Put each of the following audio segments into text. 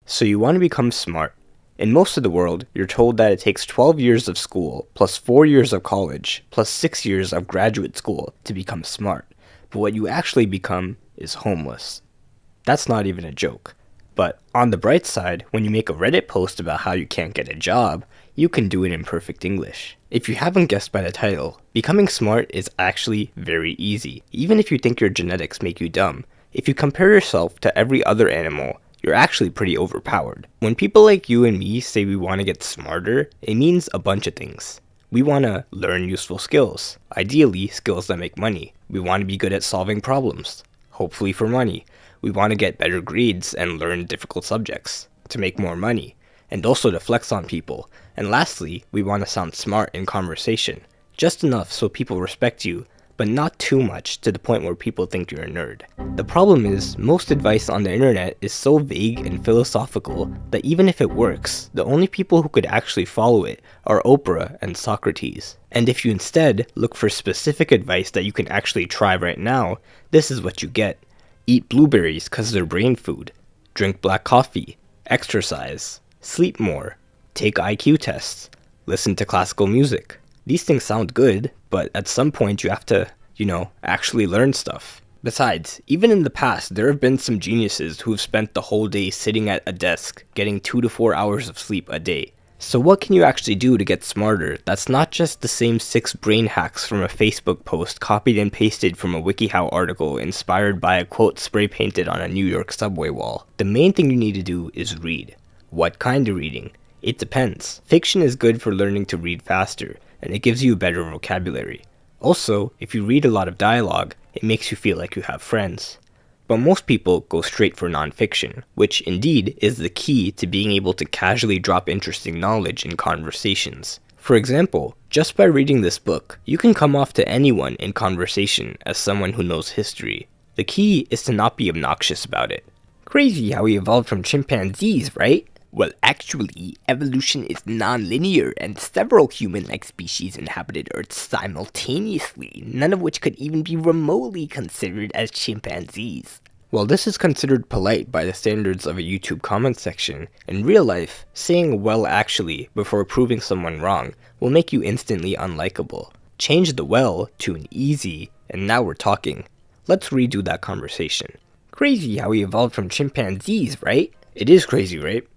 So you want to become smart. In most of the world, you're told that it takes 12 years of school, plus 4 years of college, plus 6 years of graduate school to become smart. But what you actually become is homeless. That's not even a joke. But on the bright side, when you make a Reddit post about how you can't get a job, you can do it in perfect English. If you haven't guessed by the title, becoming smart is actually very easy. Even if you think your genetics make you dumb, if you compare yourself to every other animal, you're actually pretty overpowered. When people like you and me say we want to get smarter, it means a bunch of things. We want to learn useful skills, ideally skills that make money. We want to be good at solving problems, hopefully for money. We want to get better grades and learn difficult subjects to make more money, and also to flex on people. And lastly, we want to sound smart in conversation, just enough so people respect you, but not too much to the point where people think you're a nerd. The problem is, most advice on the internet is so vague and philosophical that even if it works, the only people who could actually follow it are Oprah and Socrates. And if you instead look for specific advice that you can actually try right now, this is what you get. Eat blueberries cause they're brain food. Drink black coffee. Exercise. Sleep more. Take IQ tests. Listen to classical music. These things sound good, but at some point you have to, actually learn stuff. Besides, even in the past, there have been some geniuses who've spent the whole day sitting at a desk, getting 2 to 4 hours of sleep a day. So what can you actually do to get smarter that's not just the same 6 brain hacks from a Facebook post copied and pasted from a WikiHow article inspired by a quote spray painted on a New York subway wall? The main thing you need to do is read. What kind of reading? It depends. Fiction is good for learning to read faster, and it gives you a better vocabulary. Also, if you read a lot of dialogue, it makes you feel like you have friends. But most people go straight for nonfiction, which indeed is the key to being able to casually drop interesting knowledge in conversations. For example, just by reading this book, you can come off to anyone in conversation as someone who knows history. The key is to not be obnoxious about it. Crazy how we evolved from chimpanzees, right? Well, actually, evolution is non-linear, and several human-like species inhabited Earth simultaneously, none of which could even be remotely considered as chimpanzees. While this is considered polite by the standards of a YouTube comment section, in real life, saying "well actually" before proving someone wrong will make you instantly unlikable. Change the "well" to an "easy," and now we're talking. Let's redo that conversation. Crazy how we evolved from chimpanzees, right? It is crazy, right?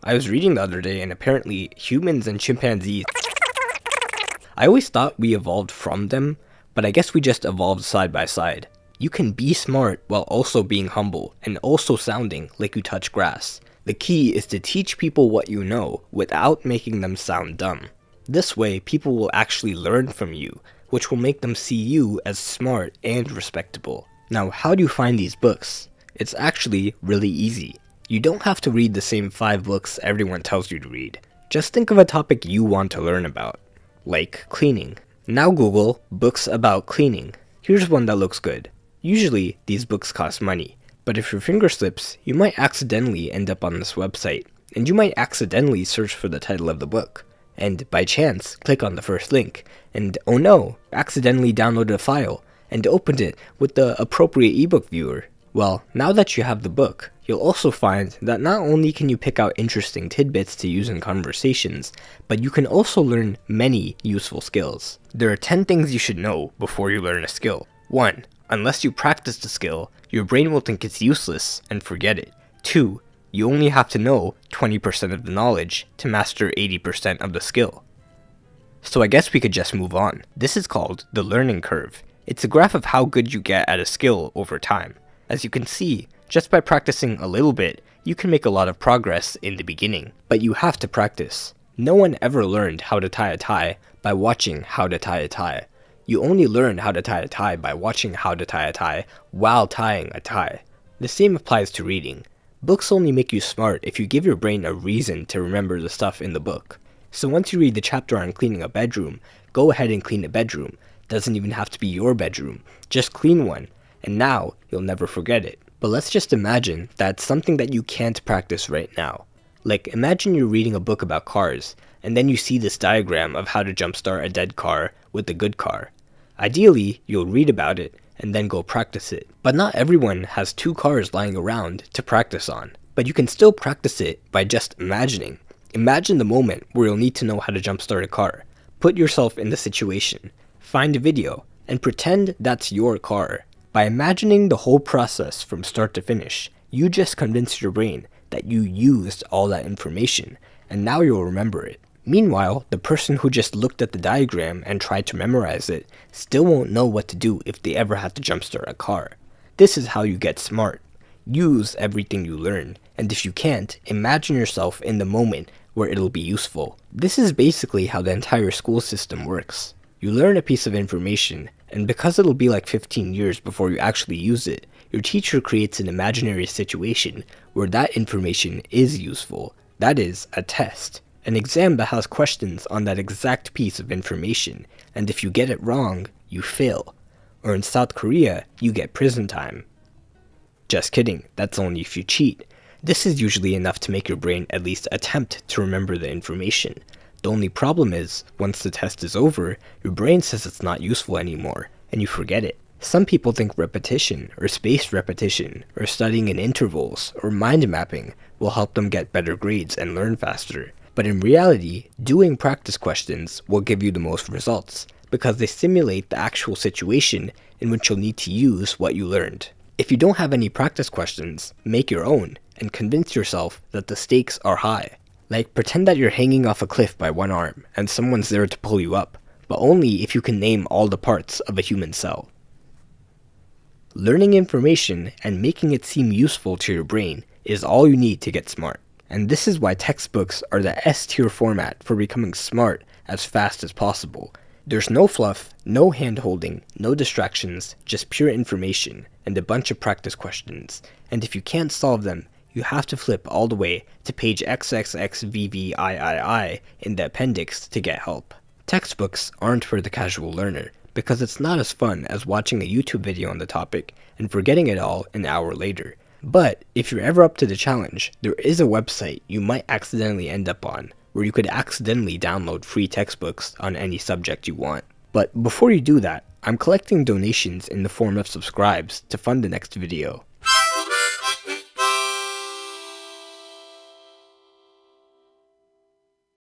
I was reading the other day and apparently humans and chimpanzees... I always thought we evolved from them, but I guess we just evolved side by side. You can be smart while also being humble and also sounding like you touch grass. The key is to teach people what you know without making them sound dumb. This way, people will actually learn from you, which will make them see you as smart and respectable. Now, how do you find these books? It's actually really easy. You don't have to read the same 5 books everyone tells you to read. Just think of a topic you want to learn about, like cleaning. Now Google books about cleaning. Here's one that looks good. Usually, these books cost money, but if your finger slips, you might accidentally end up on this website, and you might accidentally search for the title of the book, and by chance, click on the first link, and oh no, accidentally downloaded a file, and opened it with the appropriate ebook viewer. Well, now that you have the book, you'll also find that not only can you pick out interesting tidbits to use in conversations, but you can also learn many useful skills. There are 10 things you should know before you learn a skill. 1. Unless you practice the skill, your brain will think it's useless and forget it. 2. You only have to know 20% of the knowledge to master 80% of the skill. So I guess we could just move on. This is called the learning curve. It's a graph of how good you get at a skill over time. As you can see, just by practicing a little bit, you can make a lot of progress in the beginning. But you have to practice. No one ever learned how to tie a tie by watching how to tie a tie. You only learn how to tie a tie by watching how to tie a tie while tying a tie. The same applies to reading. Books only make you smart if you give your brain a reason to remember the stuff in the book. So once you read the chapter on cleaning a bedroom, go ahead and clean a bedroom. Doesn't even have to be your bedroom. Just clean one. And now, you'll never forget it. But let's just imagine that's something that you can't practice right now. Like, imagine you're reading a book about cars, and then you see this diagram of how to jumpstart a dead car with a good car. Ideally, you'll read about it, and then go practice it. But not everyone has 2 cars lying around to practice on. But you can still practice it by just imagining. Imagine the moment where you'll need to know how to jumpstart a car. Put yourself in the situation, find a video, and pretend that's your car. By imagining the whole process from start to finish, you just convinced your brain that you used all that information, and now you'll remember it. Meanwhile, the person who just looked at the diagram and tried to memorize it still won't know what to do if they ever had to jumpstart a car. This is how you get smart. Use everything you learn, and if you can't, imagine yourself in the moment where it'll be useful. This is basically how the entire school system works. You learn a piece of information, and because it'll be like 15 years before you actually use it, your teacher creates an imaginary situation where that information is useful. That is, a test. An exam that has questions on that exact piece of information, and if you get it wrong, you fail. Or in South Korea, you get prison time. Just kidding, that's only if you cheat. This is usually enough to make your brain at least attempt to remember the information. The only problem is, once the test is over, your brain says it's not useful anymore, and you forget it. Some people think repetition, or spaced repetition, or studying in intervals, or mind mapping will help them get better grades and learn faster. But in reality, doing practice questions will give you the most results, because they simulate the actual situation in which you'll need to use what you learned. If you don't have any practice questions, make your own, and convince yourself that the stakes are high. Like, pretend that you're hanging off a cliff by one arm, and someone's there to pull you up, but only if you can name all the parts of a human cell. Learning information and making it seem useful to your brain is all you need to get smart. And this is why textbooks are the S-tier format for becoming smart as fast as possible. There's no fluff, no hand-holding, no distractions, just pure information, and a bunch of practice questions. And if you can't solve them, you have to flip all the way to page XXXVVIII in the appendix to get help. Textbooks aren't for the casual learner, because it's not as fun as watching a YouTube video on the topic and forgetting it all an hour later. But if you're ever up to the challenge, there is a website you might accidentally end up on, where you could accidentally download free textbooks on any subject you want. But before you do that, I'm collecting donations in the form of subscribes to fund the next video.